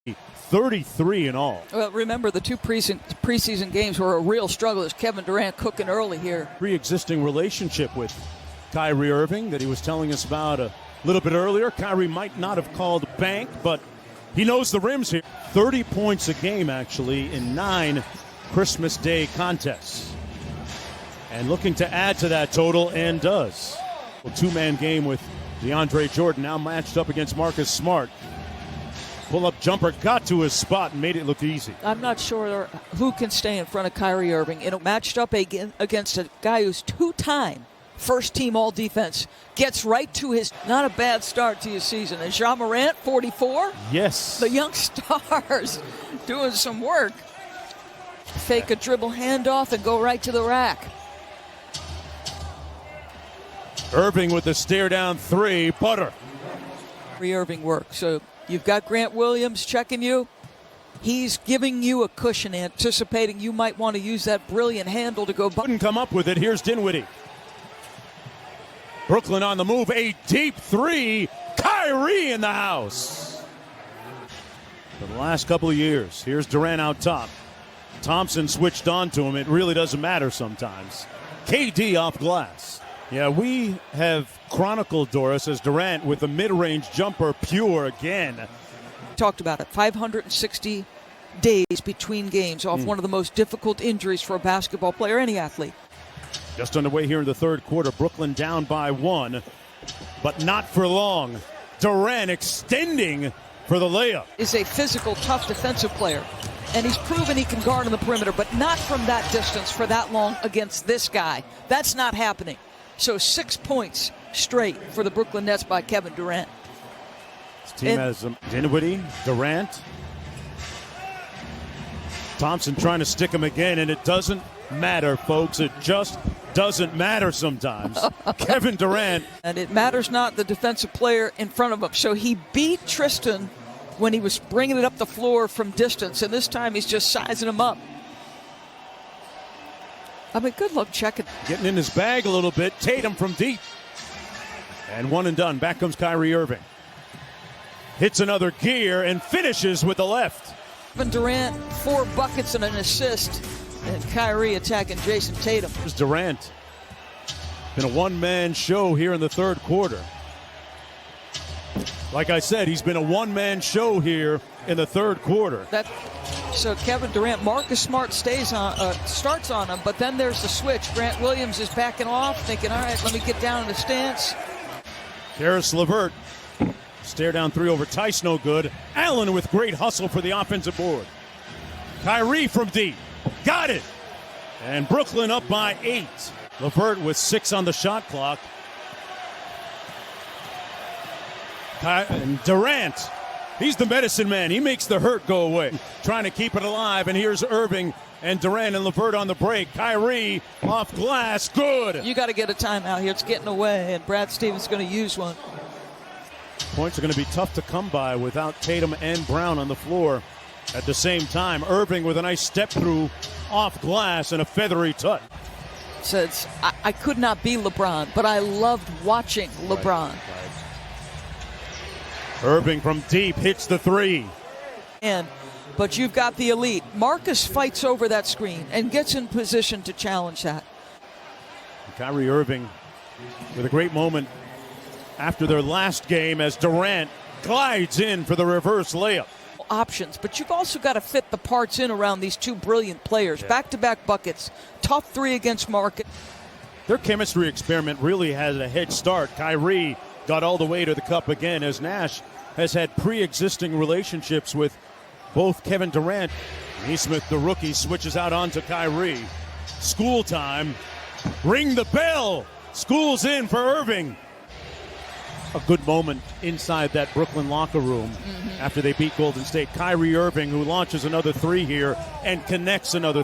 33 in all. Well, remember, the two preseason games were a real struggle as Kevin Durant cooking early here. Pre-existing relationship with Kyrie Irving that he was telling us about a little bit earlier. Kyrie might not have called bank, but he knows the rims here. 30 points a game, actually, in 9 Christmas Day contests. And looking to add to that total, and does. A two-man game with DeAndre Jordan, now matched up against Marcus Smart. Pull-up jumper got to his spot and made it look easy. I'm not sure who can stay in front of Kyrie Irving. Matched up against a guy who's two-time first-team all-defense. Gets right to his, not a bad start to his season. And Ja Morant, 44? Yes. The young stars doing some work. Fake a dribble handoff and go right to the rack. Irving with the stare-down three, butter. Kyrie Irving work. So you've got Grant Williams checking you. He's giving you a cushion, anticipating you might want to use that brilliant handle to go. Couldn't come up with it. Here's Dinwiddie. Brooklyn on the move. A deep three. Kyrie in the house. For the last couple of years, here's Durant out top. Thompson switched on to him. It really doesn't matter sometimes. KD off glass. Yeah, we have chronicled Doris as Durant with the mid-range jumper pure again. Talked about it. 560 days between games off one of the most difficult injuries for a basketball player, any athlete. Just underway here in the third quarter. Brooklyn down by 1, but not for long. Durant extending for the layup. Is a physical, tough defensive player, and he's proven he can guard on the perimeter, but not from that distance for that long against this guy. That's not happening. So 6 points straight for the Brooklyn Nets by Kevin Durant. This team has Dinwiddie, Durant, Thompson trying to stick him again, and it doesn't matter, folks. It just doesn't matter sometimes. Kevin Durant. And it matters not the defensive player in front of him. So he beat Tristan when he was bringing it up the floor from distance, and this time he's just sizing him up. I mean, good luck checking. Getting in his bag a little bit. Tatum from deep. And one and done. Back comes Kyrie Irving. Hits another gear and finishes with the left. Kevin Durant, 4 buckets and an assist. And Kyrie attacking Jason Tatum. Here's Durant. Been a one-man show here in the third quarter. Like I said, he's been a one-man show here in the third quarter. So Kevin Durant, Marcus Smart starts on him, but then there's the switch. Grant Williams is backing off, thinking, all right, let me get down in the stance. Karis LeVert. Stare down three over Tice, no good. Allen with great hustle for the offensive board. Kyrie from deep. Got it. And Brooklyn up by 8. LeVert with 6 on the shot clock. And Durant, he's the medicine man. He makes the hurt go away. Trying to keep it alive. And here's Irving and Durant and LeVert on the break. Kyrie off glass. Good. You got to get a timeout here. It's getting away, and Brad Stevens is going to use one. Points are going to be tough to come by without Tatum and Brown on the floor at the same time. Irving with a nice step through off glass and a feathery touch. Says, I could not be LeBron, but I loved watching LeBron. Right. Irving from deep hits the three. But you've got the elite. Marcus fights over that screen and gets in position to challenge that. Kyrie Irving with a great moment after their last game as Durant glides in for the reverse layup. Options, but you've also got to fit the parts in around these two brilliant players. Yeah. Back-to-back buckets, tough 3 against Marcus. Their chemistry experiment really has a head start. Kyrie got all the way to the cup again as Nash has had pre-existing relationships with both Kevin Durant. Nesmith, the rookie, switches out onto Kyrie. School time. Ring the bell. School's in for Irving. A good moment inside that Brooklyn locker room after they beat Golden State. Kyrie Irving, who launches another 3 here and connects another